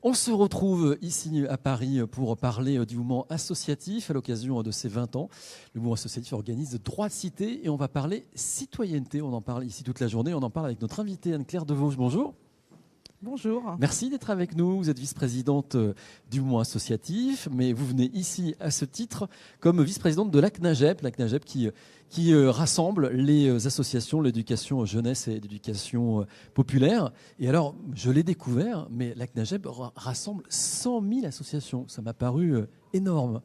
On se retrouve ici à Paris pour parler du mouvement associatif à l'occasion de ses 20 ans. Le mouvement associatif organise Droit de Cité et on va parler citoyenneté. On en parle ici toute la journée. On en parle avec notre invitée Anne-Claire Devauche. Bonjour. Bonjour. Merci d'être avec nous. Vous êtes vice-présidente du mouvement associatif, mais vous venez ici à ce titre comme vice-présidente de l'ACNAGEP, qui rassemble les associations, l'éducation jeunesse et l'éducation populaire. Et alors, je l'ai découvert, mais l'ACNAGEP rassemble 100 000 associations. Ça m'a paru énorme.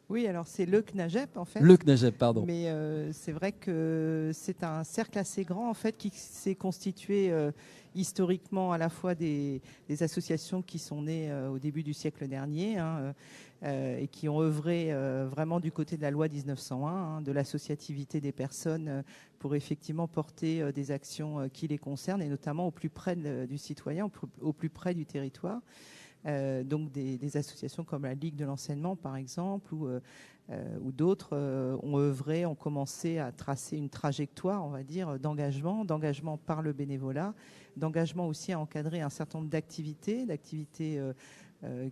Oui, alors c'est le CNAGEP en fait. Le CNAGEP, pardon. Mais c'est vrai que c'est un cercle assez grand en fait qui s'est constitué historiquement à la fois des associations qui sont nées au début du siècle dernier et qui ont œuvré vraiment du côté de la loi 1901, de l'associativité des personnes pour effectivement porter des actions qui les concernent et notamment au plus près du citoyen, au plus près du territoire. Donc des associations comme la Ligue de l'enseignement par exemple ou d'autres ont œuvré, ont commencé à tracer une trajectoire, on va dire, d'engagement par le bénévolat, d'engagement aussi à encadrer un certain nombre d'activités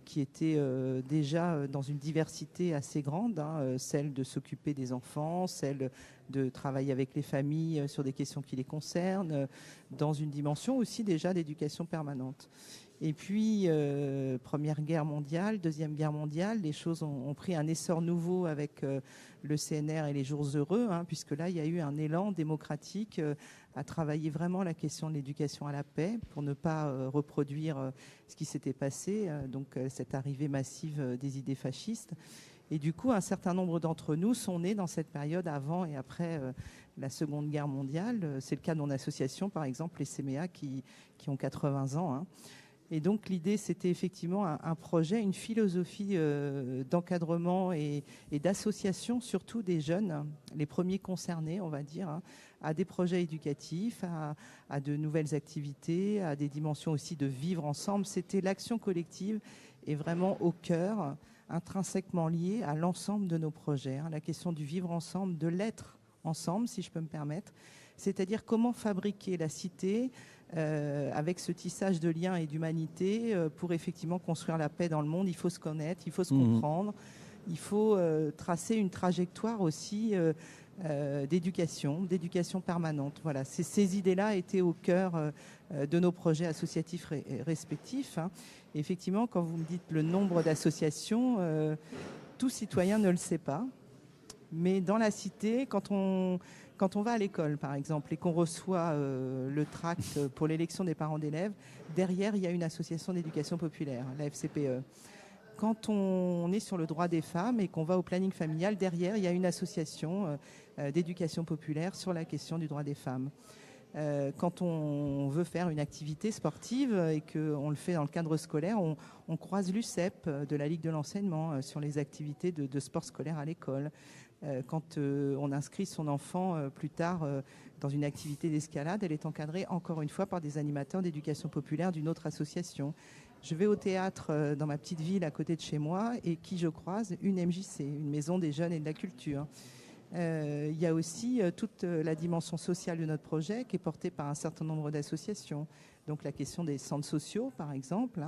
qui étaient déjà dans une diversité assez grande, celle de s'occuper des enfants, celle de travailler avec les familles sur des questions qui les concernent, dans une dimension aussi déjà d'éducation permanente. Et puis, Première Guerre mondiale, Deuxième Guerre mondiale, les choses ont pris un essor nouveau avec le CNR et les Jours heureux, puisque là, il y a eu un élan démocratique à travailler vraiment la question de l'éducation à la paix pour ne pas reproduire ce qui s'était passé, donc cette arrivée massive des idées fascistes. Et du coup, un certain nombre d'entre nous sont nés dans cette période avant et après la Seconde Guerre mondiale. C'est le cas de mon association, par exemple, les CMEA, qui ont 80 ans. Et donc l'idée, c'était effectivement un projet, une philosophie d'encadrement et d'association, surtout des jeunes, les premiers concernés, on va dire, à des projets éducatifs, à de nouvelles activités, à des dimensions aussi de vivre ensemble. C'était l'action collective et vraiment au cœur, intrinsèquement liée à l'ensemble de nos projets. La question du vivre ensemble, de l'être ensemble, si je peux me permettre. C'est-à-dire comment fabriquer la cité avec ce tissage de liens et d'humanité pour effectivement construire la paix dans le monde. Il faut se connaître, il faut se comprendre, il faut tracer une trajectoire aussi d'éducation permanente. Voilà, ces idées-là étaient au cœur de nos projets associatifs respectifs. Et effectivement, quand vous me dites le nombre d'associations, tout citoyen ne le sait pas. Mais dans la cité, quand on va à l'école, par exemple, et qu'on reçoit le tract pour l'élection des parents d'élèves, derrière, il y a une association d'éducation populaire, la FCPE. Quand on est sur le droit des femmes et qu'on va au planning familial, derrière, il y a une association d'éducation populaire sur la question du droit des femmes. Quand on veut faire une activité sportive et qu'on le fait dans le cadre scolaire, on croise l'UCEP de la Ligue de l'enseignement sur les activités de sport scolaire à l'école. Quand on inscrit son enfant plus tard dans une activité d'escalade, elle est encadrée encore une fois par des animateurs d'éducation populaire d'une autre association. Je vais au théâtre dans ma petite ville à côté de chez moi et qui je croise une MJC, une maison des jeunes et de la culture. Il y a aussi toute la dimension sociale de notre projet qui est portée par un certain nombre d'associations. Donc la question des centres sociaux, par exemple,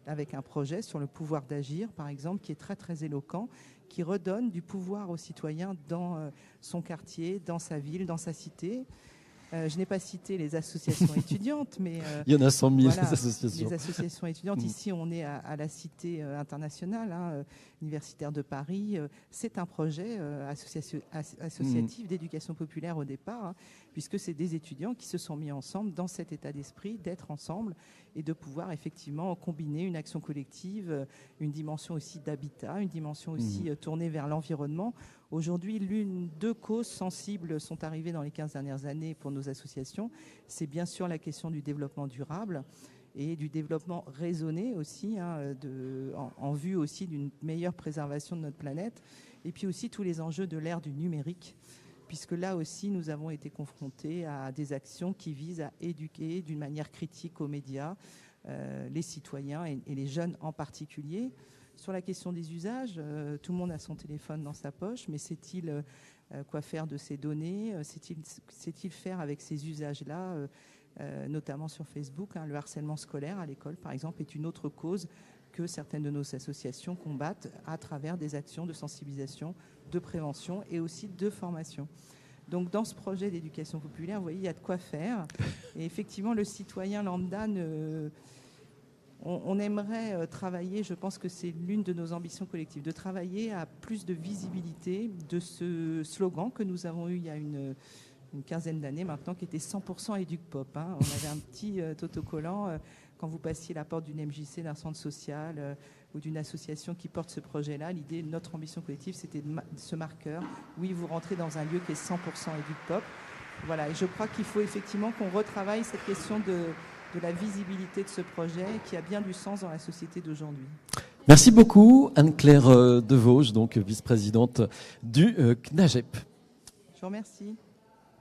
avec un projet sur le pouvoir d'agir, par exemple, qui est très très éloquent, qui redonne du pouvoir aux citoyens dans son quartier, dans sa ville, dans sa cité. Je n'ai pas cité les associations étudiantes, mais il y en a 100 000 voilà, associations. Les associations étudiantes, ici on est à la Cité internationale, universitaire de Paris. C'est un projet associatif d'éducation populaire au départ, puisque c'est des étudiants qui se sont mis ensemble dans cet état d'esprit d'être ensemble et de pouvoir effectivement combiner une action collective, une dimension aussi d'habitat, une dimension aussi tournée vers l'environnement. Aujourd'hui, deux causes sensibles sont arrivées dans les 15 dernières années pour nos associations. C'est bien sûr la question du développement durable et du développement raisonné aussi, en vue aussi d'une meilleure préservation de notre planète. Et puis aussi tous les enjeux de l'ère du numérique, puisque là aussi nous avons été confrontés à des actions qui visent à éduquer d'une manière critique aux médias, les citoyens et les jeunes en particulier. Sur la question des usages, tout le monde a son téléphone dans sa poche, mais sait-il quoi faire de ces données ? Sait-il faire avec ces usages-là notamment sur Facebook. Le harcèlement scolaire à l'école, par exemple, est une autre cause que certaines de nos associations combattent à travers des actions de sensibilisation, de prévention et aussi de formation. Donc dans ce projet d'éducation populaire, vous voyez, il y a de quoi faire. Et effectivement, le citoyen lambda, on aimerait travailler, je pense que c'est l'une de nos ambitions collectives, de travailler à plus de visibilité de ce slogan que nous avons eu il y a une quinzaine d'années maintenant, qui était 100% EducPop. On avait un petit autocollant quand vous passiez la porte d'une MJC, d'un centre social ou d'une association qui porte ce projet-là. L'idée, notre ambition collective, c'était ce marqueur. Oui, vous rentrez dans un lieu qui est 100% EducPop. Voilà, et je crois qu'il faut effectivement qu'on retravaille cette question de la visibilité de ce projet qui a bien du sens dans la société d'aujourd'hui. Merci beaucoup Anne-Claire Devauge, donc vice-présidente du CNAGEP. Je vous remercie.